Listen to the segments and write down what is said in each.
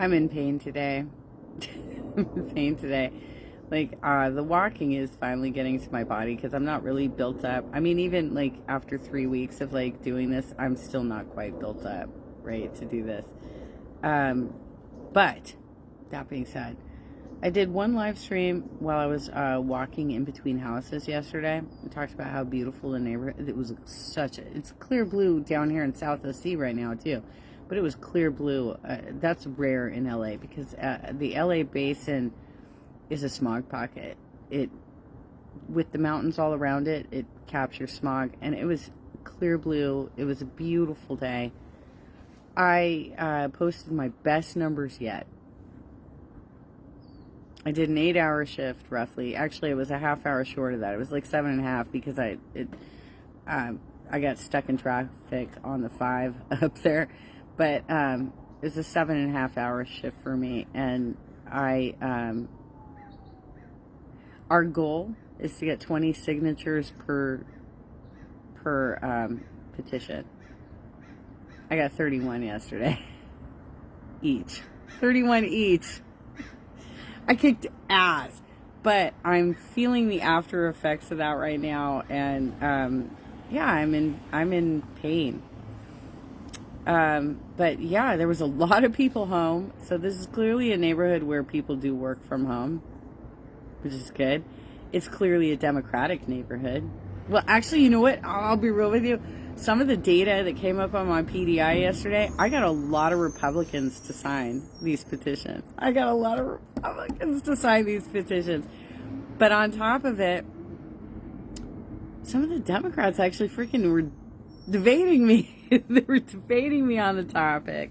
I'm in pain today. I'm in pain today. The walking is finally getting to my body because I'm not really built up. I mean, even like after 3 weeks of like doing this, I'm still not quite built up, right, to do this. But that being said, I did one live stream while I was walking in between houses yesterday. I talked about how beautiful the neighborhood. It was it's clear blue down here in South OC right now too, but it was clear blue. That's rare in LA because the LA basin is a smog pocket. It, with the mountains all around it, it captures smog, and it was clear blue. It was a beautiful day. I posted my best numbers yet. I did an 8-hour shift roughly. Actually, it was a half hour short of that. It was like 7.5 because I got stuck in traffic on the 5 up there. But it was a 7.5 hour shift for me, and our goal is to get 20 signatures per petition. I got 31 yesterday. Each. 31 each. I kicked ass. But I'm feeling the after effects of that right now, and yeah, I'm in pain. But yeah, there was a lot of people home. So this is clearly a neighborhood where people do work from home, which is good. It's clearly a Democratic neighborhood. Well, actually, you know what? I'll be real with you. Some of the data that came up on my PDI yesterday, I got a lot of Republicans to sign these petitions. But on top of it, some of the Democrats actually freaking were debating me. They were debating me on the topic.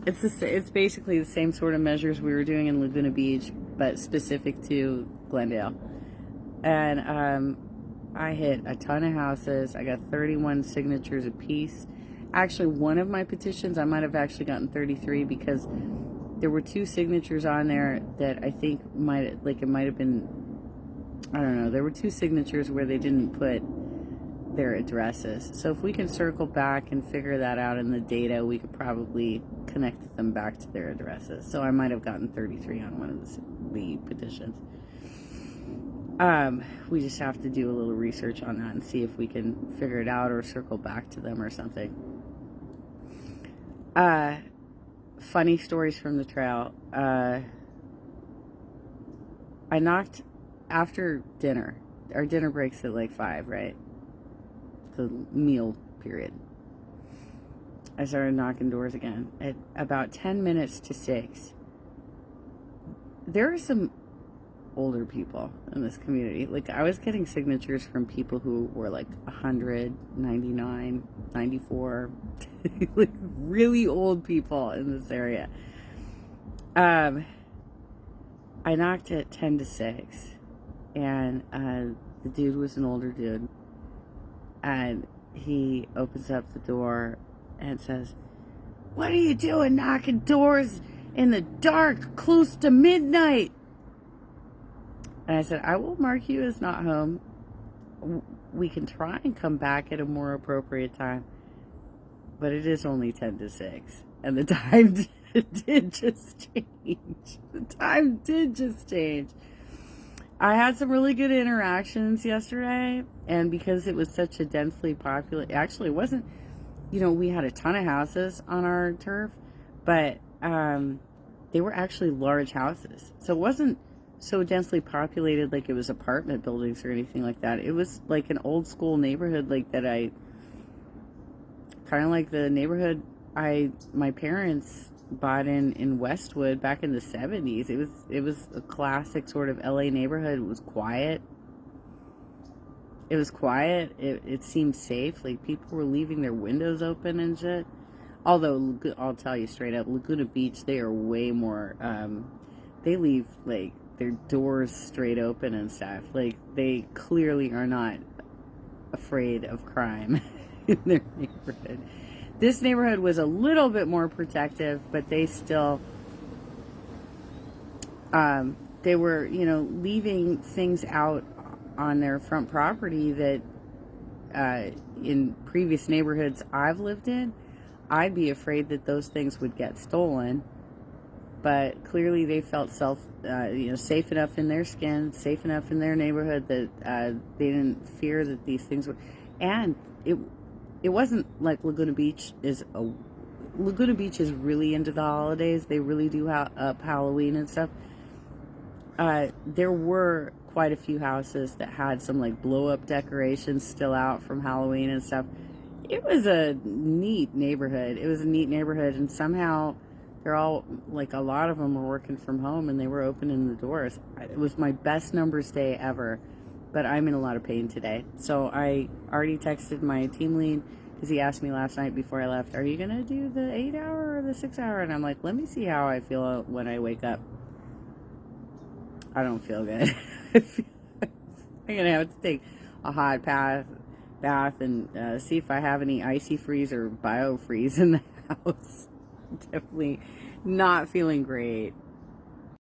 It's basically the same sort of measures we were doing in Laguna Beach, but specific to Glendale. And I hit a ton of houses. I got 31 signatures apiece. Actually, one of my petitions, I might have actually gotten 33 because there were 2 signatures on there that I think it might have been, I don't know, there were 2 signatures where they didn't put their addresses. So if we can circle back and figure that out in the data, we could probably connect them back to their addresses. So I might have gotten 33 on one of the petitions. We just have to do a little research on that and see if we can figure it out or circle back to them or something. Funny stories from the trail. I knocked after dinner. Our dinner breaks at like 5, right? The meal period. I started knocking doors again at about 10 minutes to 6. There are some older people in this community. Like, I was getting signatures from people who were like 100, 99, 94, like really old people in this area. I knocked at 10 to 6, and the dude was an older dude, and he opens up the door and says, "What are you doing knocking doors in the dark close to midnight?" And I said, "I will mark you as not home. We can try and come back at a more appropriate time, but it is only 10 to 6. And the time did just change. The time did just change. I had some really good interactions yesterday, and because it was such a densely populated, actually it wasn't, we had a ton of houses on our turf, but they were actually large houses. So it wasn't so densely populated like it was apartment buildings or anything like that. It was like an old school neighborhood, like that kind of like the neighborhood my parents bought in Westwood back in the 70s. It was a classic sort of LA neighborhood. It was quiet. It seemed safe. Like, people were leaving their windows open and shit. Although, I'll tell you straight up, Laguna Beach, they are way more, they leave, like, their doors straight open and stuff. Like, they clearly are not afraid of crime in their neighborhood. This neighborhood was a little bit more protective, but they still, they were, leaving things out on their front property that in previous neighborhoods I've lived in, I'd be afraid that those things would get stolen. But clearly, they felt safe enough in their skin, safe enough in their neighborhood that they didn't fear that these things would. And it wasn't like Laguna Beach is really into the holidays. They really do up Halloween and stuff. There were quite a few houses that had some like blow up decorations still out from Halloween and stuff. It was a neat neighborhood. And somehow they're all, like, a lot of them were working from home and they were opening the doors. It was my best numbers day ever, but I'm in a lot of pain today. So I already texted my team lead because he asked me last night before I left, are you going to do the 8-hour or the 6-hour? And I'm like, let me see how I feel when I wake up. I don't feel good. I'm going to have to take a hot bath and see if I have any icy freeze or bio freeze in the house. Definitely not feeling great.